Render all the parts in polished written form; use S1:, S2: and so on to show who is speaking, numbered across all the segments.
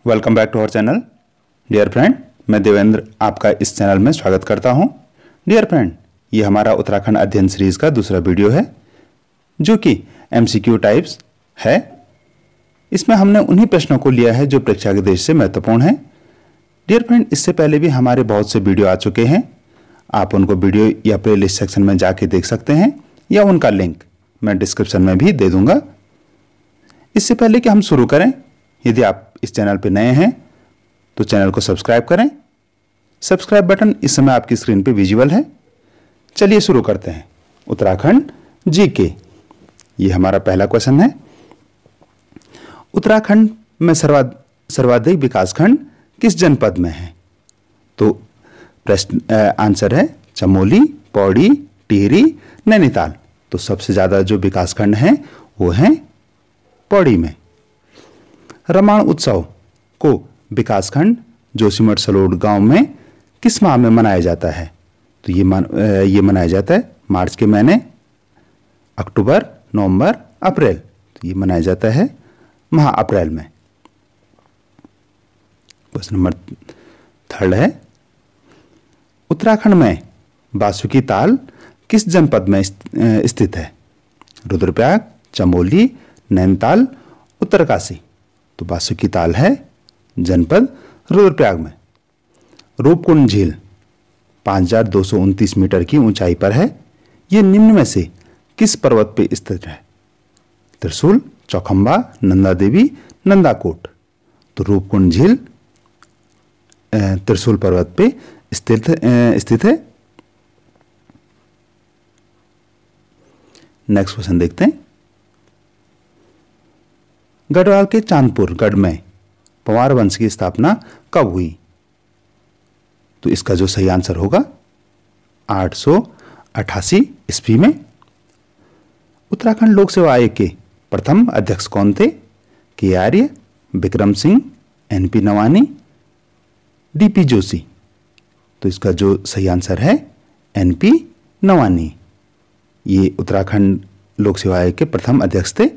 S1: Welcome back to our channel. Dear friend, मैं देवेंद्र आपका इस चैनल में स्वागत करता हूं। डियर फ्रेंड, ये हमारा उत्तराखंड अध्ययन सीरीज का दूसरा वीडियो है जो कि एमसीक्यू टाइप्स है। इसमें हमने उन्हीं प्रश्नों को लिया है जो परीक्षा के दृष्टि से महत्वपूर्ण है। डियर फ्रेंड, इससे पहले भी हमारे बहुत से वीडियो आ चुके हैं। आप उनको वीडियो या प्लेलिस्ट सेक्शन में जाके देख सकते हैं या उनका लिंक मैं डिस्क्रिप्शन में भी दे दूंगा। इससे पहले कि हम शुरू करें, यदि आप इस चैनल पर नए हैं तो चैनल को सब्सक्राइब करें। सब्सक्राइब बटन इस समय आपकी स्क्रीन पे विजिबल है। चलिए शुरू करते हैं। उत्तराखंड जीके, ये हमारा पहला क्वेश्चन है। उत्तराखंड में सर्वाधिक विकासखंड किस जनपद में है? तो प्रश्न आंसर है चमोली, पौड़ी, टिहरी, नैनीताल। तो सबसे ज्यादा जो विकासखंड हैं वो हैं पौड़ी में। रामायण उत्सव को विकासखंड जोशीमठ सलोट गांव में किस माह में मनाया जाता है? तो ये मनाया जाता है मार्च के महीने, अक्टूबर, नवंबर, अप्रैल। तो ये मनाया जाता है माह अप्रैल में। क्वेश्चन नंबर 3 है, उत्तराखंड में बासुकी ताल किस जनपद में स्थित है? रुद्रप्रयाग, चमोली, नैनीताल, उत्तरकाशी। तो बासुकी ताल है जनपद रुद्रप्रयाग में। रूपकुंड झील 5229 मीटर की ऊंचाई पर है। यह निम्न में से किस पर्वत पे स्थित है? त्रिशूल, चौखंबा, नंदा देवी, नंदाकोट। तो रूपकुंड झील त्रिशूल पर्वत पे स्थित है। नेक्स्ट क्वेश्चन देखते हैं। गढ़वाल के चांदपुर गढ़ में पंवार वंश की स्थापना कब हुई? तो इसका जो सही आंसर होगा 888 ईस्वी में। उत्तराखंड लोक सेवा आयोग के प्रथम अध्यक्ष कौन थे? के आर्य, विक्रम सिंह, एनपी नवानी, डीपी जोशी। तो इसका जो सही आंसर है एनपी नवानी। ये उत्तराखंड लोक सेवा आयोग के प्रथम अध्यक्ष थे।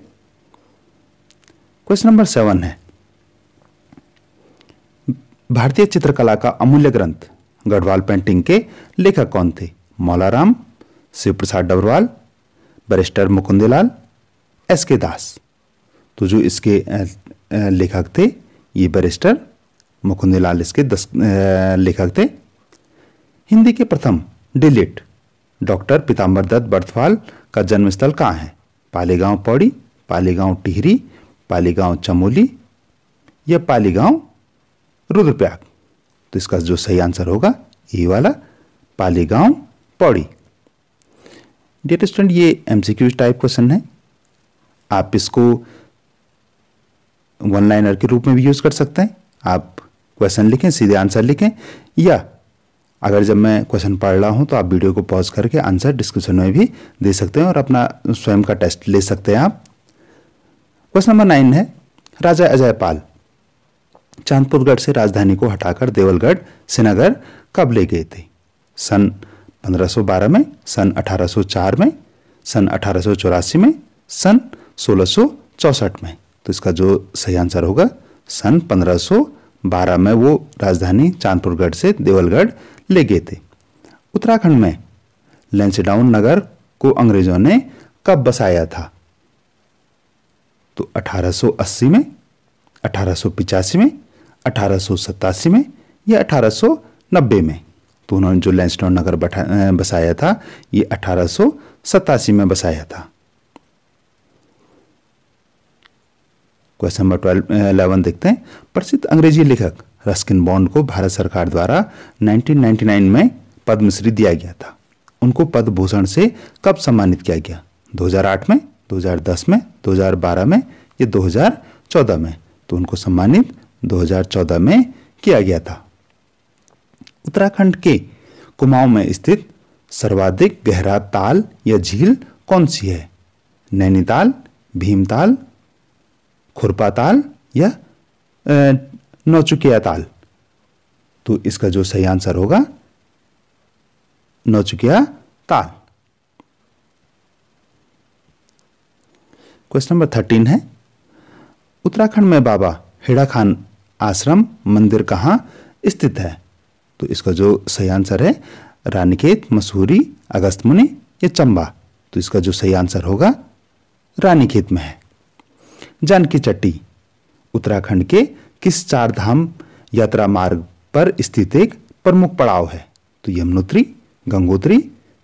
S1: क्वेश्चन नंबर 7 है, भारतीय चित्रकला का अमूल्य ग्रंथ गढ़वाल पेंटिंग के लेखक कौन थे? मौलाराम, शिव प्रसाद डबरवाल, बैरिस्टर मुकुंदलाल, एसके दास। तो जो इसके लेखक थे ये बैरिस्टर मुकुंदलाल इसके लेखक थे। हिंदी के प्रथम डिलिट डॉक्टर पीताम्बर दत्त बर्थवाल का जन्मस्थल कहाँ है? पालीगांव पौड़ी, पालीगांव टिहरी, पालीगांव चमोली या पालीगांव रुद्रप्रयाग। तो इसका जो सही आंसर होगा ये वाला पालीगांव पौड़ी। डियर स्टूडेंट, ये एमसीक्यू टाइप क्वेश्चन है। आप इसको वन लाइनर के रूप में भी यूज कर सकते हैं। आप क्वेश्चन लिखें, सीधे आंसर लिखें, या अगर जब मैं क्वेश्चन पढ़ रहा हूं तो आप वीडियो को पॉज करके आंसर डिस्क्रिप्शन में भी दे सकते हैं और अपना स्वयं का टेस्ट ले सकते हैं आप। क्वेश्चन नंबर 9 है, राजा अजयपाल चांदपुरगढ़ से राजधानी को हटाकर देवलगढ़ श्रीनगर कब ले गए थे? सन 1512 में, सन 1804 में, सन 1884 में, सन 1664 में। तो इसका जो सही आंसर होगा सन 1512 में वो राजधानी चांदपुरगढ़ से देवलगढ़ ले गए थे। उत्तराखंड में लैंसडाउन नगर को अंग्रेजों ने कब बसाया था? तो 1880 में, 1885 में, 1887 में या 1890 में। तो उन्होंने जो लैंसडाउन नगर बसाया था ये 1887 में बसाया था। क्वेश्चन नंबर 11 देखते हैं। प्रसिद्ध अंग्रेजी लेखक रस्किन बॉन्ड को भारत सरकार द्वारा 1999 में पद्मश्री दिया गया था। उनको पद्म भूषण से कब सम्मानित किया गया? 2008 में, 2010 में, 2012 में या 2014 में। तो उनको सम्मानित 2014 में किया गया था। उत्तराखंड के कुमाऊं में स्थित सर्वाधिक गहरा ताल या झील कौन सी है? नैनीताल, भीमताल, खुरपा ताल या नौचुकिया ताल। तो इसका जो सही आंसर होगा नौचुकिया ताल। क्वेश्चन नंबर 13 है, उत्तराखंड में बाबा हेड़ा खान आश्रम मंदिर कहाँ स्थित है? तो इसका जो सही आंसर है रानीखेत, मसूरी, अगस्त्यमुनि या चंबा। तो इसका जो सही आंसर होगा रानीखेत में है। जानकी चट्टी उत्तराखंड के किस चार धाम यात्रा मार्ग पर स्थित एक प्रमुख पड़ाव है? तो यमुनोत्री, गंगोत्री,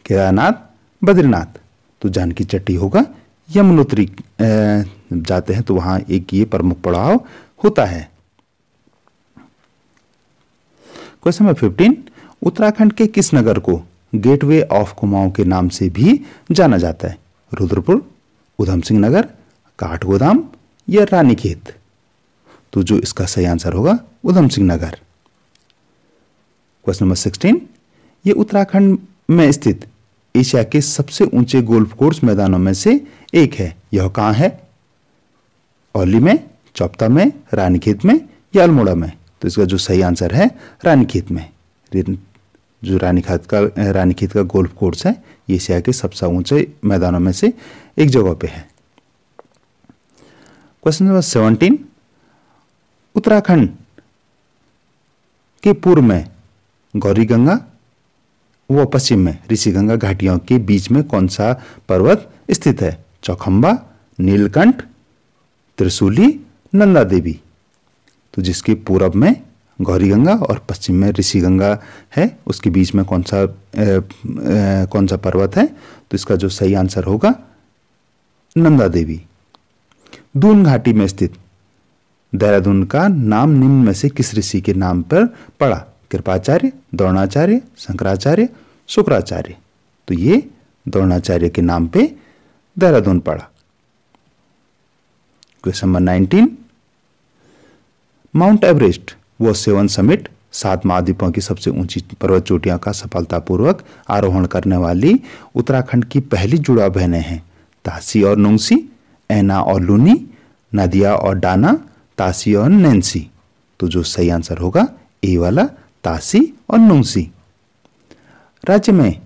S1: केदारनाथ, बद्रीनाथ। तो जानकी चट्टी होगा यमुनोत्री जाते हैं तो वहां एक ये प्रमुख पड़ाव होता है। क्वेश्चन नंबर 15, उत्तराखंड के किस नगर को गेटवे ऑफ कुमाऊं के नाम से भी जाना जाता है? रुद्रपुर, उधम सिंह नगर, काठगोदाम या रानीखेत। तो जो इसका सही आंसर होगा उधम सिंह नगर। क्वेश्चन नंबर 16, ये उत्तराखंड में स्थित एशिया के सबसे ऊंचे गोल्फ कोर्स मैदानों में से एक है। यह कहाँ है? औली में, चौपता में, रानीखेत में या अल्मोड़ा में। तो इसका जो सही आंसर है रानीखेत में। जो रानीखेत का गोल्फ कोर्स है ये एशिया के सबसे ऊंचे मैदानों में से एक जगह पे है। क्वेश्चन नंबर 17, उत्तराखंड के पूर्व में गौरी गंगा व पश्चिम में ऋषिगंगा घाटियों के बीच में कौन सा पर्वत स्थित है? चौखंबा, नीलकंठ, त्रिशूली, नंदा देवी। तो जिसके पूरब में गौरी गंगा और पश्चिम में ऋषिगंगा है उसके बीच में कौन सा पर्वत है? तो इसका जो सही आंसर होगा नंदा देवी। दून घाटी में स्थित देहरादून का नाम निम्न में से किस ऋषि के नाम पर पड़ा? कृपाचार्य, द्रोणाचार्य, शंकराचार्य, शुक्राचार्य। तो ये द्रोणाचार्य के नाम पे देहरादून पड़ा। क्वेश्चन नंबर 19, माउंट एवरेस्ट व सेवन समिट 7 महाद्वीपों की सबसे ऊंची पर्वत चोटियों का सफलतापूर्वक आरोहण करने वाली उत्तराखंड की पहली जुड़ाव बहनें हैं। तासी और नुंगसी, ऐना और लूनी, नदिया और डाना, तासी और नैन्सी। तो जो सही आंसर होगा ए वाला तासी और नुंगसी। राज्य में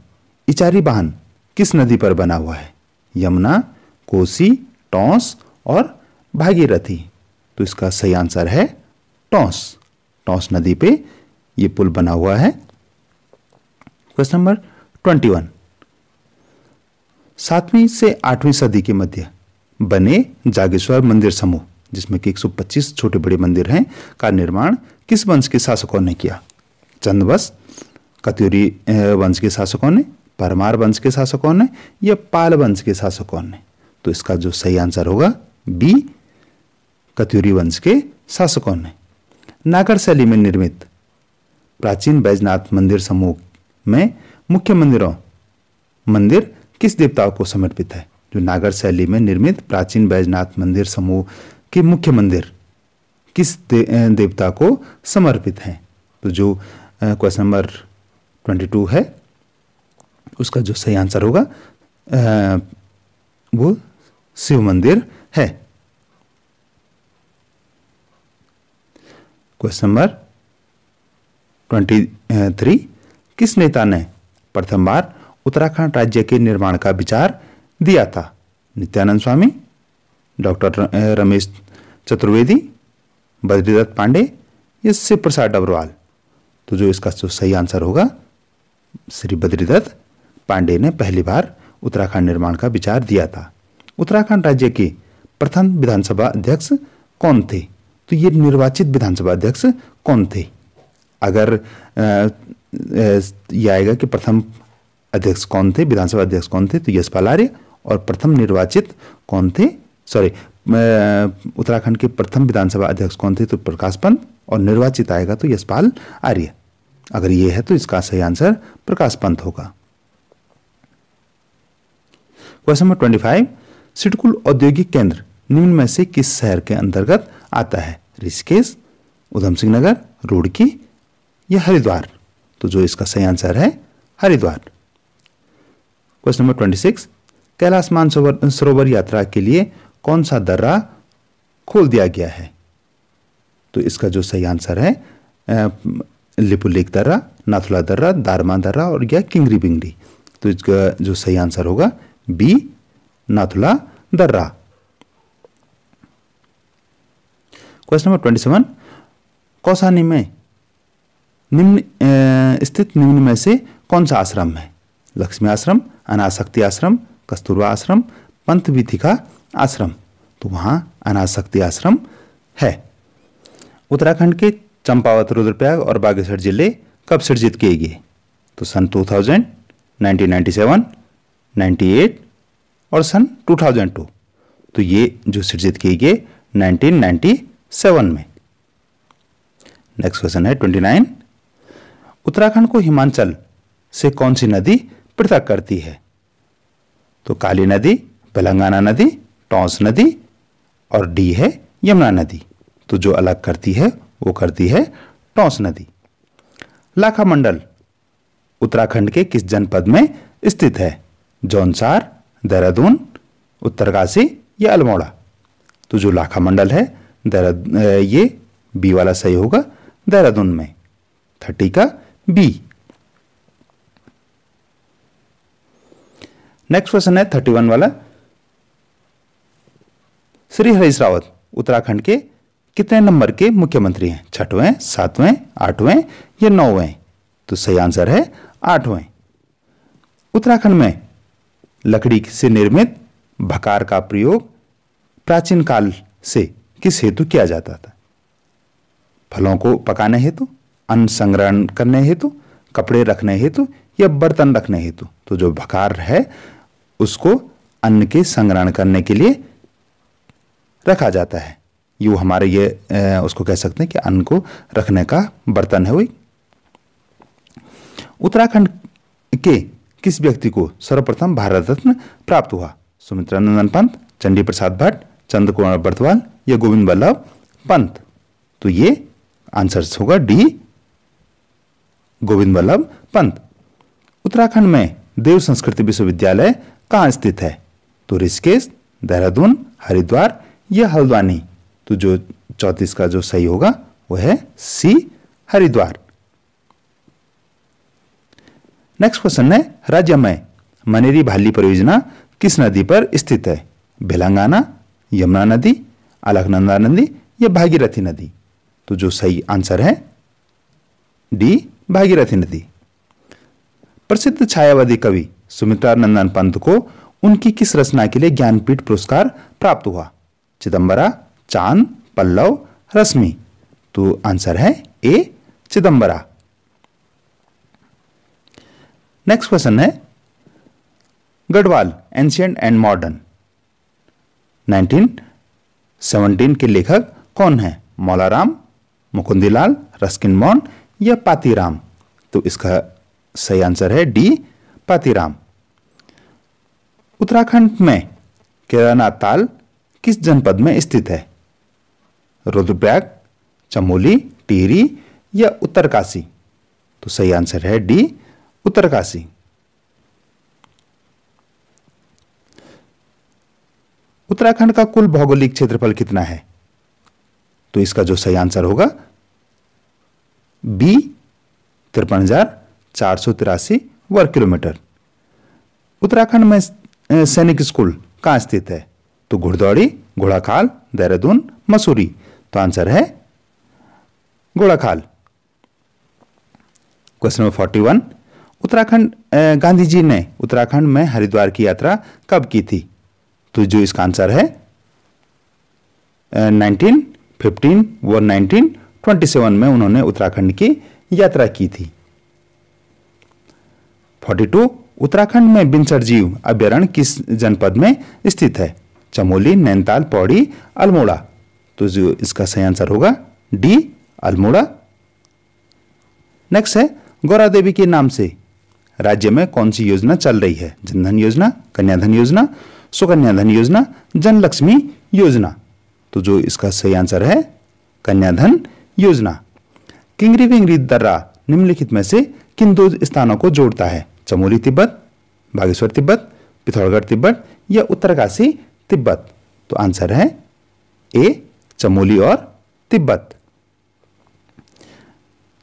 S1: इचारी बांध किस नदी पर बना हुआ है? यमुना, कोसी, टॉस और भागीरथी। तो इसका सही आंसर है टॉस। टॉस नदी पे ये पुल बना हुआ है। क्वेश्चन नंबर 21, 7वीं से 8वीं सदी के मध्य बने जागेश्वर मंदिर समूह जिसमें कि 125 छोटे बड़े मंदिर हैं का निर्माण किस वंश के शासकों ने किया? चंद वंश, कत्यूरी वंश के शासकों ने, परमार वंश के शासकों ने या पाल वंश के शासकों ने। तो इसका जो सही आंसर होगा बी, कत्यूरी वंश के शासकों ने। नागर शैली में निर्मित प्राचीन बैजनाथ मंदिर समूह में मुख्य मंदिर किस देवता को समर्पित है? जो नागर शैली में निर्मित प्राचीन बैजनाथ मंदिर समूह के मुख्य मंदिर किस देवता को समर्पित हैं? तो जो क्वेश्चन नंबर 22 है उसका जो सही आंसर होगा वो शिव मंदिर है। क्वेश्चन नंबर 23, किस नेता ने प्रथम बार उत्तराखंड राज्य के निर्माण का विचार दिया था? नित्यानंद स्वामी, डॉक्टर रमेश चतुर्वेदी, बद्रीदत्त पांडे या शिव प्रसाद अग्रवाल। तो जो इसका जो सही आंसर होगा श्री बद्रीदत्त पांडे ने पहली बार उत्तराखंड निर्माण का विचार दिया था। उत्तराखंड राज्य के प्रथम विधानसभा अध्यक्ष कौन थे? तो ये निर्वाचित विधानसभा अध्यक्ष कौन थे? अगर ये आएगा कि प्रथम अध्यक्ष कौन थे, विधानसभा अध्यक्ष कौन थे, तो यशपाल आर्य। और प्रथम निर्वाचित कौन थे, उत्तराखंड के प्रथम विधानसभा अध्यक्ष कौन थे, तो प्रकाश पंत। और निर्वाचित आएगा तो यशपाल आर्य। अगर ये है तो इसका सही आंसर प्रकाश पंत होगा। क्वेश्चन नंबर 25, सिडकुल औद्योगिक केंद्र निम्न में से किस शहर के अंतर्गत आता है? ऋषिकेश, उधम सिंह नगर, रुड़की या हरिद्वार। तो जो इसका सही आंसर है हरिद्वार। क्वेश्चन नंबर 26, कैलाश मानसरोवर यात्रा के लिए कौन सा दर्रा खोल दिया गया है? तो इसका जो सही आंसर है लिपुलेख दर्रा, नाथुला दर्रा, दारमा दर्रा और या किंगरी बिंगरी। तो इसका जो सही आंसर होगा बी, नाथुला दर्रा। क्वेश्चन नंबर 27, कौसानी में स्थित निम्न में से कौन सा आश्रम है? लक्ष्मी आश्रम, अनासक्ति आश्रम, कस्तूरबा आश्रम, पंथ विथिका आश्रम। तो वहाँ अनासक्ति आश्रम है। उत्तराखंड के चंपावत, रुद्रप्रयाग और बागेश्वर जिले कब सृजित किए गए? तो सन 2000, 1997, 98 और सन 2002। तो ये जो सृजित किए गए 1997 में। नेक्स्ट क्वेश्चन है 29। उत्तराखंड को हिमाचल से कौन सी नदी पृथक करती है? तो काली नदी, तेलंगाना नदी, टॉन्स नदी और डी है यमुना नदी। तो जो अलग करती है वो करती है टॉन्स नदी। लाखा मंडल उत्तराखंड के किस जनपद में स्थित है? जौनसार, देहरादून, उत्तरकाशी या अल्मोड़ा। तो जो लाखा मंडल है ये बी वाला सही होगा, देहरादून में। 30 का बी। नेक्स्ट क्वेश्चन है 31 वाला। श्री हरीश रावत उत्तराखंड के कितने नंबर के मुख्यमंत्री हैं? 6वें, 7वें, 8वें या 9वें। तो सही आंसर है 8वें। उत्तराखंड में लकड़ी से निर्मित भकार का प्रयोग प्राचीन काल से किस हेतु किया जाता था? फलों को पकाने हेतु, अन्न संग्रहण करने हेतु, कपड़े रखने हेतु या बर्तन रखने हेतु। तो जो भकार है उसको अन्न के संग्रहण करने के लिए रखा जाता है। यूँ हमारे ये उसको कह सकते हैं कि अन्न को रखने का बर्तन है वही। उत्तराखंड के किस व्यक्ति को सर्वप्रथम भारत रत्न प्राप्त हुआ? सुमित्रा नंदन पंत, चंडी प्रसाद भट्ट, चंद्र कुमार बर्तवाल या गोविंद बल्लभ पंत। तो ये आंसर होगा डी, गोविंद बल्लभ पंत। उत्तराखंड में देव संस्कृति विश्वविद्यालय कहाँ स्थित है? तो ऋषिकेश, देहरादून, हरिद्वार या हल्द्वानी। तो जो 34 का जो सही होगा वो है सी, हरिद्वार। नेक्स्ट क्वेश्चन है राज्य में मनेरी भाली परियोजना किस नदी पर स्थित है? बेलंगाना, यमुना नदी, अलकनंदा नदी या भागीरथी नदी। तो जो सही आंसर है डी, भागीरथी नदी। प्रसिद्ध छायावादी कवि सुमित्रा नंदन पंत को उनकी किस रचना के लिए ज्ञानपीठ पुरस्कार प्राप्त हुआ? चिदंबरा, चांद, पल्लव, रश्मि। तो आंसर है ए, चिदंबरा। नेक्स्ट क्वेश्चन है गढ़वाल एंशिएंट एंड मॉडर्न 1917 के लेखक कौन है? मौलाराम, मुकुंदीलाल, रस्किन बॉन्ड या पातीराम। तो इसका सही आंसर है डी, पातीराम। उत्तराखंड में केदारनाथ ताल किस जनपद में स्थित है? रुद्रप्रयाग, चमोली, टिहरी या उत्तरकाशी। तो सही आंसर है डी, उत्तरकाशी। उत्तराखंड का कुल भौगोलिक क्षेत्रफल कितना है? तो इसका जो सही आंसर होगा बी, 53,483 वर्ग किलोमीटर। उत्तराखंड में सैनिक स्कूल कहाँ स्थित है? तो घुड़दौड़ी, घोड़ाखाल, देहरादून, मसूरी। तो आंसर है घोड़ाखाल। Question number 41। उत्तराखंड गांधी जी ने उत्तराखंड में हरिद्वार की यात्रा कब की थी? तो जो इसका आंसर है 1915 व 1927 में उन्होंने उत्तराखंड की यात्रा की थी। 42। उत्तराखंड में बिनसर जीव अभ्यारण्य किस जनपद में स्थित है? चमोली, नैनीताल, पौड़ी, अल्मोड़ा। तो जो इसका सही आंसर होगा डी, अल्मोड़ा। नेक्स्ट है गौरा देवी के नाम से राज्य में कौन सी योजना चल रही है? जनधन योजना, कन्याधन योजना, सुकन्या धन योजना, जनलक्ष्मी योजना। तो जो इसका सही आंसर है कन्याधन योजना। किंगरी विंगरी दर्रा निम्नलिखित में से किन दो स्थानों को जोड़ता है? चमोली तिब्बत, बागेश्वर तिब्बत, पिथौरागढ़ तिब्बत या उत्तरकाशी तिब्बत। तो आंसर है ए, चमोली और Tibet.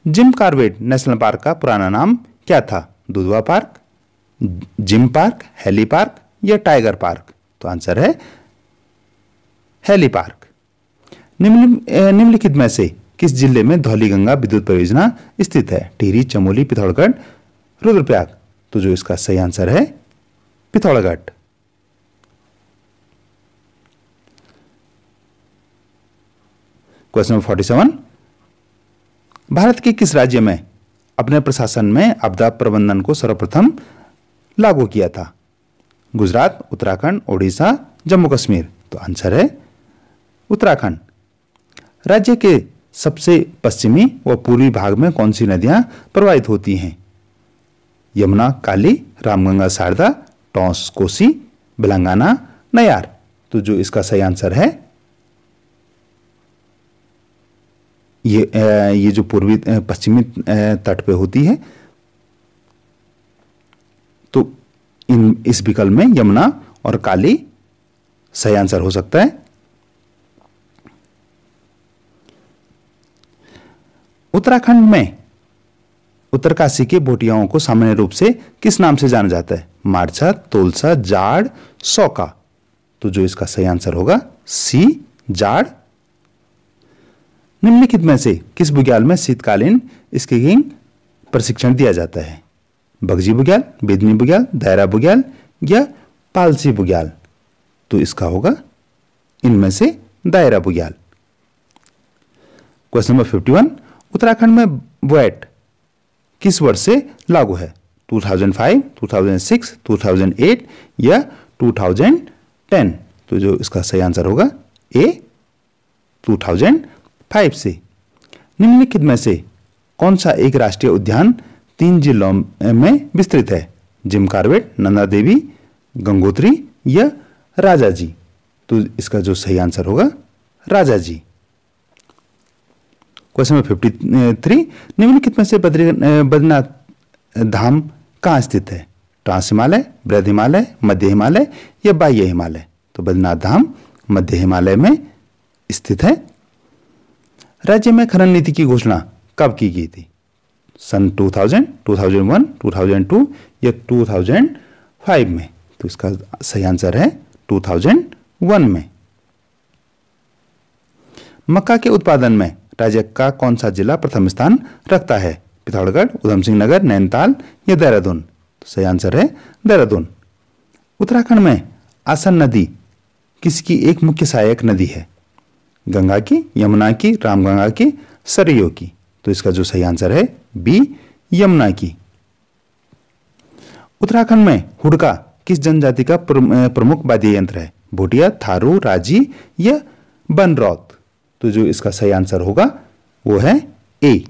S1: Jim Corbett national park का पुराना नाम क्या था? Dudhwa park, Jim park, Hailey park या टाइगर पार्क। तो आंसर है हेली पार्क। निम्नलिखित में से किस जिले में धौलीगंगा विद्युत परियोजना स्थित है? टिहरी, चमोली, पिथौरागढ़, रुद्रप्रयाग। तो जो इसका सही आंसर है पिथौरागढ़। क्वेश्चन नंबर 47, भारत के किस राज्य में अपने प्रशासन में आपदा प्रबंधन को सर्वप्रथम लागू किया था? गुजरात, उत्तराखंड, ओडिशा, जम्मू कश्मीर। तो आंसर है उत्तराखंड। राज्य के सबसे पश्चिमी व पूर्वी भाग में कौन सी नदियां प्रवाहित होती हैं? यमुना, काली, रामगंगा, शारदा, टॉस, कोसी, बेलंगाना, नयार। तो जो इसका सही आंसर है ये जो पूर्वी पश्चिमी तट पे होती है, तो इस विकल्प में यमुना और काली सही आंसर हो सकता है। उत्तराखंड में उत्तरकाशी के भोटियाओं को सामान्य रूप से किस नाम से जाना जाता है? मारछा, तोलसा, जाड़, सौका। तो जो इसका सही आंसर होगा सी, जाड़। निम्नलिखित में से किस बुग्याल में शीतकालीन स्कीइंग प्रशिक्षण दिया जाता है? बगजी बुग्याल, बेदनी बुग्याल, दायरा बुग्याल या पालसी बुग्याल। तो इसका होगा इनमें से दायरा बुग्याल। क्वेश्चन नंबर 51, उत्तराखंड में बुएट किस वर्ष से लागू है? 2005, 2006, 2008 या 2010। तो जो इसका सही आंसर होगा ए, 2005 से। निम्नलिखित में से कौन सा एक राष्ट्रीय उद्यान 3 जिलों में विस्तृत है? जिम कॉर्बेट, नंदा देवी, गंगोत्री या राजाजी। तो इसका जो सही आंसर होगा राजाजी। क्वेश्चन नंबर 53, निम्नलिखित में से बद्रीनाथ धाम कहाँ स्थित है? ट्रांस हिमालय, बृहद हिमालय, मध्य हिमालय या बाह्य हिमालय। तो बद्रीनाथ धाम मध्य हिमालय में स्थित है। राज्य में खनन नीति की घोषणा कब की गई थी? सन 2000, 2001, 2002 या 2005 में। तो इसका सही आंसर है 2001 में। मक्का के उत्पादन में राज्य का कौन सा जिला प्रथम स्थान रखता है? पिथौरागढ़, उधम सिंह नगर, नैनीताल या देहरादून। तो सही आंसर है देहरादून। उत्तराखंड में आसन नदी किसकी एक मुख्य सहायक नदी है? गंगा की, यमुना की, रामगंगा की, सरयू की। तो इसका जो सही आंसर है बी, यमुना की। उत्तराखंड में हुड़का किस जनजाति का प्रमुख वाद्य यंत्र है? भोटिया, थारू, राजी या बनरौत। तो जो इसका सही आंसर होगा वो है ए,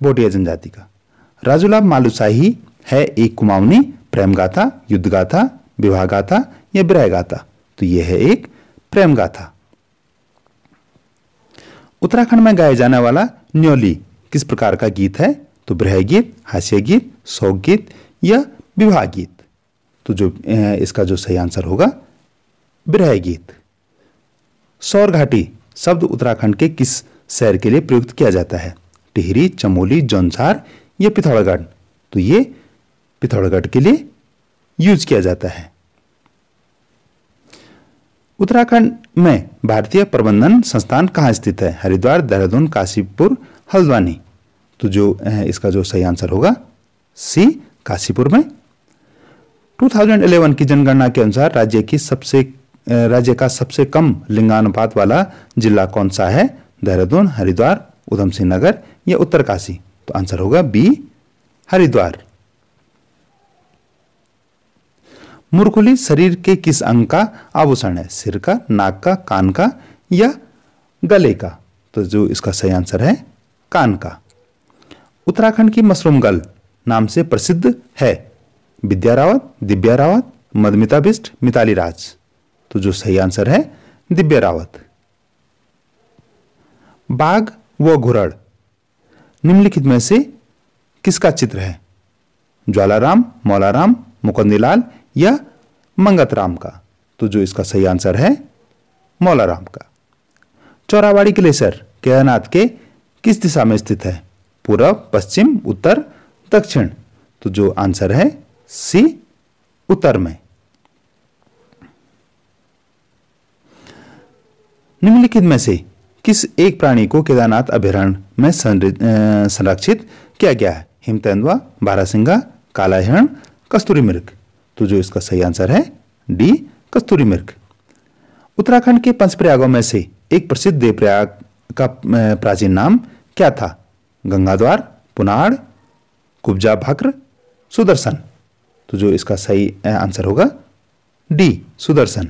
S1: भोटिया जनजाति का। राजूला मालूशाही है एक कुमाऊनी, प्रेम गाथा, युद्ध गाथा, विवाह गाथा या विरह गाथा। तो यह है एक प्रेम गाथा। उत्तराखंड में गाया जाने वाला न्योली किस प्रकार का गीत है? तो विरह गीत, हास्य गीत, शोक गीत या विवाह गीत। तो जो इसका जो सही आंसर होगा विरह गीत। सौर घाटी शब्द उत्तराखंड के किस शहर के लिए प्रयुक्त किया जाता है? टिहरी, चमोली, जौनसार या पिथौरागढ़। तो ये पिथौरागढ़ के लिए यूज किया जाता है। उत्तराखंड में भारतीय प्रबंधन संस्थान कहाँ स्थित है? हरिद्वार, देहरादून, काशीपुर, हल्द्वानी। तो जो इसका जो सही आंसर होगा सी, काशीपुर में। 2011 की जनगणना के अनुसार राज्य का सबसे कम लिंगानुपात वाला जिला कौन सा है? देहरादून, हरिद्वार, उधम सिंह नगर या उत्तरकाशी। तो आंसर होगा बी, हरिद्वार। मुरकुली शरीर के किस अंग का आभूषण है? सिर का, नाक का, कान का या गले का। तो जो इसका सही आंसर है कान का। उत्तराखंड की मशरूम गर्ल नाम से प्रसिद्ध है विद्या रावत, दिव्या रावत, मधुमिता बिष्ट, मिताली राज। तो जो सही आंसर है दिव्या रावत। बाघ व घुरड़ निम्नलिखित में से किसका चित्र है? ज्वालाराम, मौलाराम, मुकुंदलाल या मंगतराम का। तो जो इसका सही आंसर है मौलाराम का। चौराबाड़ी ग्लेशियर केदारनाथ के किस दिशा में स्थित है? पूर्व, पश्चिम, उत्तर, दक्षिण। तो जो आंसर है सी, उत्तर में। निम्नलिखित में से किस एक प्राणी को केदारनाथ अभयारण्य में संरक्षित किया गया है? हिम तेंदुआ, बारहसिंगा, काला हिरण, कस्तूरी मृग। तो जो इसका सही आंसर है डी, कस्तूरी मृग। उत्तराखंड के पंचप्रयागों में से एक प्रसिद्ध देवप्रयाग का प्राचीन नाम क्या था? गंगाद्वार, पुनाड़, कुब्जा भक्र, सुदर्शन। तो जो इसका सही आंसर होगा डी, सुदर्शन।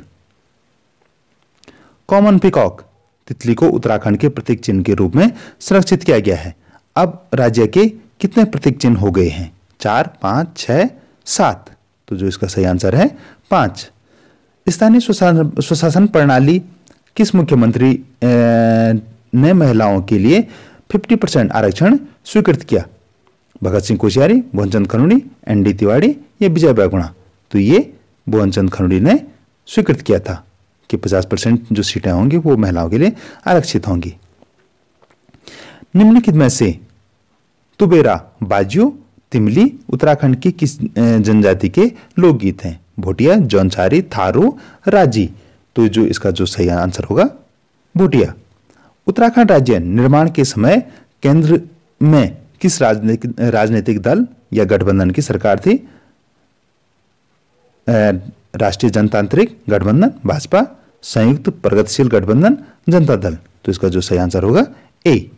S1: कॉमन पिकॉक तितली को उत्तराखंड के प्रतीक चिन्ह के रूप में संरक्षित किया गया है। अब राज्य के कितने प्रतीक चिन्ह हो गए हैं? 4, 5, 6, 7। तो जो इसका सही आंसर है 5। स्थानीय स्वशासन प्रणाली किस मुख्यमंत्री ने महिलाओं के लिए 50% आरक्षण स्वीकृत किया? भगत सिंह कोश्यारी, भुवनचंद खनुड़ी, एनडी तिवारी या विजय बहुगुणा। तो ये भुवनचंद खनुड़ी ने स्वीकृत किया था कि 50% जो सीटें होंगी वो महिलाओं के लिए आरक्षित होंगी। निम्नलिखित में से तुबेरा, बाजियो, तिमली उत्तराखंड की किस जनजाति के लोकगीत हैं? भोटिया, जौनसारी, थारू, राजी। तो जो इसका जो सही आंसर होगा भोटिया। उत्तराखंड राज्य निर्माण के समय केंद्र में किस राजनीतिक दल या गठबंधन की सरकार थी? राष्ट्रीय जनतांत्रिक गठबंधन, भाजपा, संयुक्त प्रगतिशील गठबंधन, जनता दल। तो इसका जो सही आंसर होगा ए।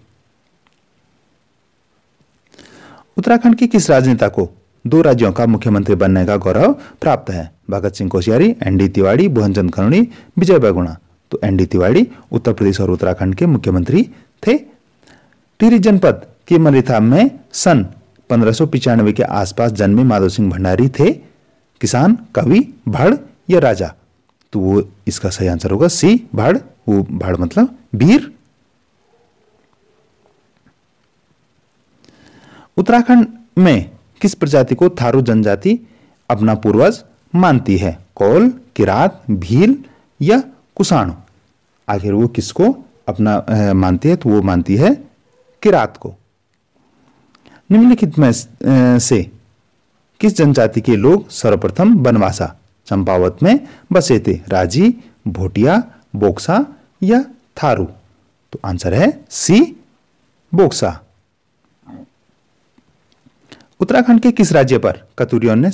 S1: उत्तराखंड की किस राजनेता को 2 राज्यों का मुख्यमंत्री बनने का गौरव प्राप्त है? भगत सिंह कोश्यारी, एनडी तिवारी, भुवनचंद खनुड़ी, विजय बहुगुणा। तो एनडी तिवारी उत्तर प्रदेश और उत्तराखंड के मुख्यमंत्री थे। टिहरी जनपद के मलिथा में सन 1595 के आसपास जन्मे माधव सिंह भंडारी थे किसान, कवि, भड़ या राजा? तो वो इसका सही आंसर होगा सी, भड़। वो भड़ मतलब वीर। उत्तराखंड में किस प्रजाति को थारू जनजाति अपना पूर्वज मानती है? कौल, किरात, भील या कुषाण? आखिर वो किसको अपना मानती है? तो वो मानती है किरात को। निम्नलिखित में से किस जनजाति के लोग सर्वप्रथम बनवासा चंपावत में बसे थे? राजी, भोटिया, बोक्सा या थारू? तो आंसर है सी, बोक्सा। उत्तराखंड के किस राज्य पर कतूरियों ने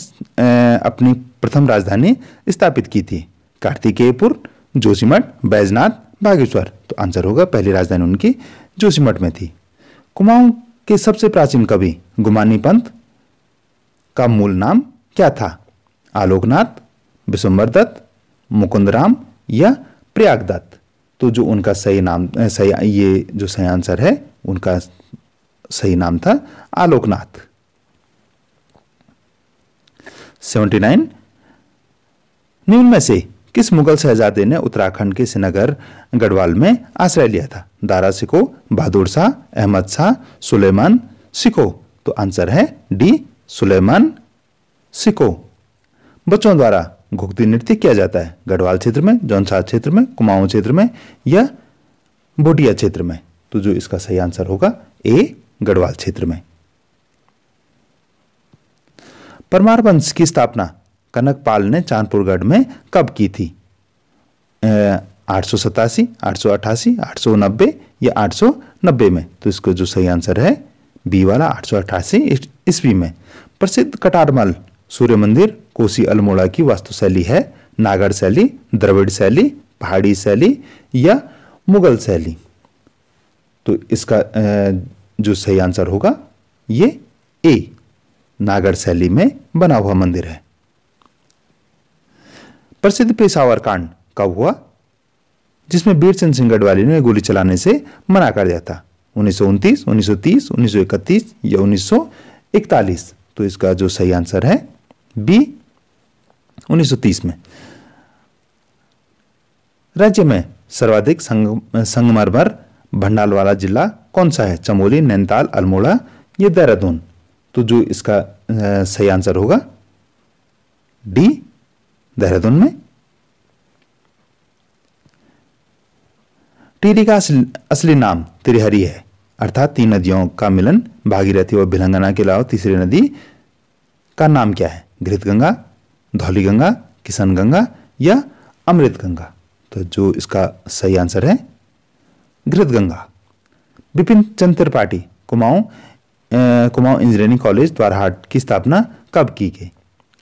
S1: अपनी प्रथम राजधानी स्थापित की थी? कार्तिकेयपुर, जोशीमठ, बैजनाथ, बागेश्वर? तो आंसर होगा पहली राजधानी उनकी जोशीमठ में थी। कुमाऊं के सबसे प्राचीन कवि गुमानी पंत का मूल नाम क्या था? आलोकनाथ, विश्वम्बर दत्त, मुकुंदराम या प्रयागदत्त? तो जो उनका सही नाम ये जो सही आंसर है उनका सही नाम था आलोकनाथ। 79 निम्न में से किस मुगल शहजादे ने उत्तराखंड के श्रीनगर गढ़वाल में आश्रय लिया था? दारा सिको, बहादुर शाह, अहमद शाह, सुलेमान सिको? तो आंसर है डी, सुलेमान सिको। बच्चों द्वारा घुघती नृत्य किया जाता है गढ़वाल क्षेत्र में, जौनसार क्षेत्र में, कुमाऊं क्षेत्र में या भोटिया क्षेत्र में? तो जो इसका सही आंसर होगा ए, गढ़वाल क्षेत्र में। परमार वंश की स्थापना कनकपाल ने चांदपुरगढ़ में कब की थी? 887, 888, 890 या 890 में? तो इसको जो सही आंसर है बी वाला 888 ईस्वी में। प्रसिद्ध कटारमल सूर्य मंदिर कोसी अल्मोड़ा की वास्तुशैली है? नागर शैली, द्रविड़ शैली, पहाड़ी शैली या मुगल शैली? तो इसका जो सही आंसर होगा ये ए, नागर शैली में बना हुआ मंदिर है। प्रसिद्ध पेशावर कांड कब हुआ जिसमें वीरचंद सिंह गढ़वाली ने गोली चलाने से मना कर दिया था? 1929, 1930, 1931 या 1941? तो इसका जो सही आंसर है बी, 1930 में। राज्य में सर्वाधिक संगमरमर भंडार वाला जिला कौन सा है? चमोली, नैनीताल, अल्मोड़ा या देहरादून? तो जो इसका सही आंसर होगा डी, देहरादून में। टिहरी का असली नाम त्रिहरी है, अर्थात 3 नदियों का मिलन। भागीरथी और भिलंगना के अलावा तीसरी नदी का नाम क्या है? घृतगंगा, धौली गंगा, किशन गंगा या अमृत गंगा? तो जो इसका सही आंसर है घृतगंगा। बिपिन चंद्र त्रिपाठी कुमाऊं इंजीनियरिंग कॉलेज द्वारहाट की स्थापना कब की गई?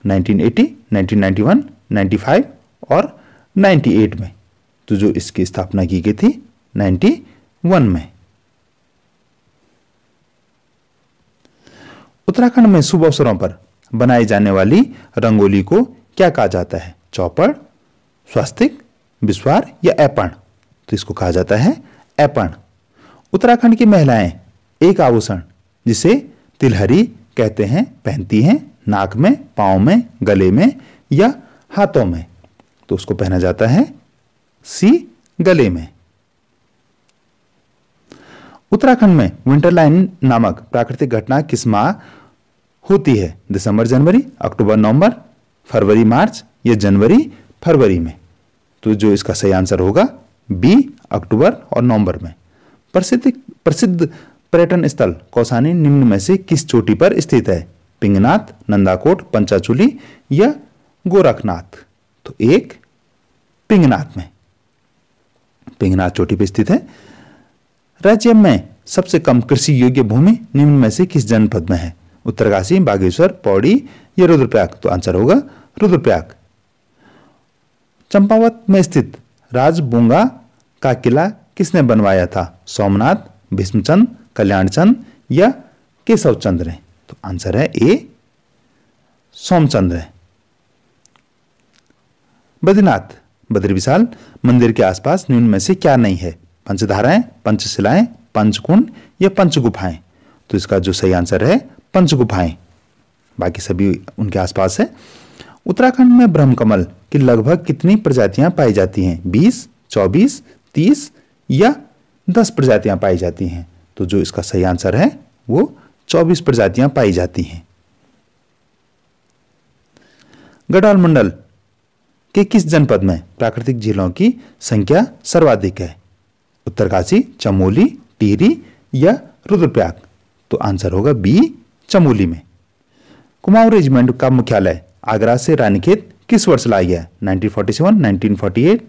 S1: 1980, 1991, 95 और 98 में। तो जो इसकी स्थापना की गई थी 91 में। उत्तराखंड में शुभ अवसरों पर बनाई जाने वाली रंगोली को क्या कहा जाता है? चौपड़, स्वास्तिक, विस्वार या ऐपण? तो इसको कहा जाता है ऐपण। उत्तराखंड की महिलाएं एक आभूषण जिसे तिलहरी कहते हैं पहनती हैं नाक में, पांव में, गले में या हाथों में। तो उसको पहना जाता है सी गले में। उत्तराखंड में विंटरलाइन नामक प्राकृतिक घटना किस माह होती है? दिसंबर जनवरी, अक्टूबर नवंबर, फरवरी मार्च या जनवरी फरवरी में? तो जो इसका सही आंसर होगा बी अक्टूबर और नवंबर में। प्रसिद्ध पर्यटन स्थल कौसानी निम्न में से किस चोटी पर स्थित है? पिंगनाथ, नंदाकोट, पंचाचूली या गोरखनाथ? तो एक पिंगनाथ में, पिंगनाथ चोटी पर स्थित है। राज्य में सबसे कम कृषि योग्य भूमि निम्न में से किस जनपद में है? उत्तरकाशी, बागेश्वर, पौड़ी या रुद्रप्रयाग? तो आंसर होगा रुद्रप्रयाग। चंपावत में स्थित राजबूंगा का किला किसने बनवाया था? सोमनाथ, भीष्मचंद, कल्याणचंद या केशवचंद्र ने? तो आंसर है ए सोमचंद्र। बद्रीनाथ बद्री विशाल मंदिर के आसपास निम्न में से क्या नहीं है? पंचधाराएं, पंचशिलाएं, पंचकुंड या पंचगुफाएं? तो इसका जो सही आंसर है पंचगुफाएं, बाकी सभी उनके आसपास है। उत्तराखंड में ब्रह्मकमल की लगभग कितनी प्रजातियां पाई जाती हैं? 20, 24, 30 या 10 प्रजातियां पाई जाती हैं? तो जो इसका सही आंसर है वो 24 प्रजातियां पाई जाती हैं। गढ़वाल मंडल के किस जनपद में प्राकृतिक झीलों की संख्या सर्वाधिक है? उत्तरकाशी, चमोली, टिहरी या रुद्रप्रयाग? तो आंसर होगा बी चमोली में। कुमाऊं रेजिमेंट का मुख्यालय आगरा से रानीखेत किस वर्ष लाया गया? 1947, 1948,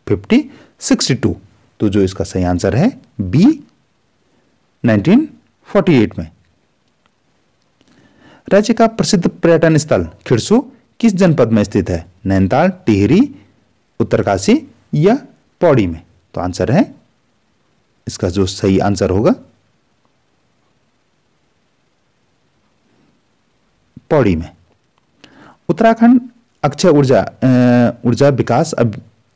S1: 50, 62? तो जो इसका सही आंसर है बी 1948 में। राज्य का प्रसिद्ध पर्यटन स्थल खिरसू किस जनपद में स्थित है? नैनीताल, टिहरी, उत्तरकाशी या पौड़ी में? तो आंसर है इसका जो सही आंसर होगा पौड़ी में। उत्तराखंड अक्षय ऊर्जा विकास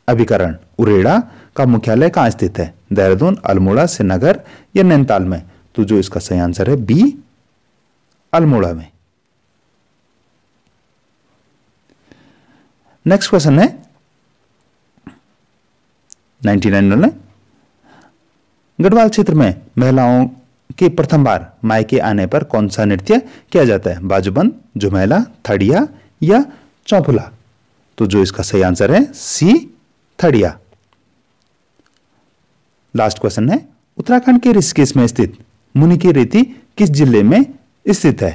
S1: अभिकरण उरेडा का मुख्यालय कहां स्थित है? देहरादून, अल्मोड़ा, श्रीनगर या नैनीताल में? तो जो इसका सही आंसर है बी अल्मोड़ा में। नेक्स्ट क्वेश्चन है 99 में। गढ़वाल क्षेत्र में महिलाओं के प्रथम बार मायके आने पर कौन सा नृत्य किया जाता है? बाजूबंद, झुमेला, थड़िया या चौफुला? तो जो इसका सही आंसर है सी थड़िया। लास्ट क्वेश्चन है उत्तराखंड के ऋषिकेश में स्थित मुनि की रेती किस जिले में स्थित है?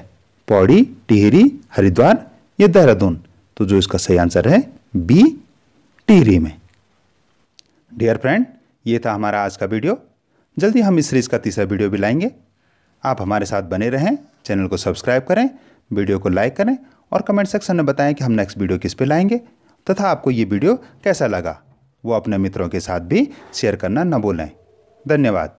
S1: पौड़ी, टिहरी, हरिद्वार या देहरादून? तो जो इसका सही आंसर है बी टिहरी में। डियर फ्रेंड, ये था हमारा आज का वीडियो। जल्दी हम इस सीरीज का तीसरा वीडियो भी लाएंगे। आप हमारे साथ बने रहें, चैनल को सब्सक्राइब करें, वीडियो को लाइक करें और कमेंट सेक्शन में बताएं कि हम नेक्स्ट वीडियो किस पे लाएंगे तथा आपको ये वीडियो कैसा लगा। वो अपने मित्रों के साथ भी शेयर करना न भूलें। धन्यवाद।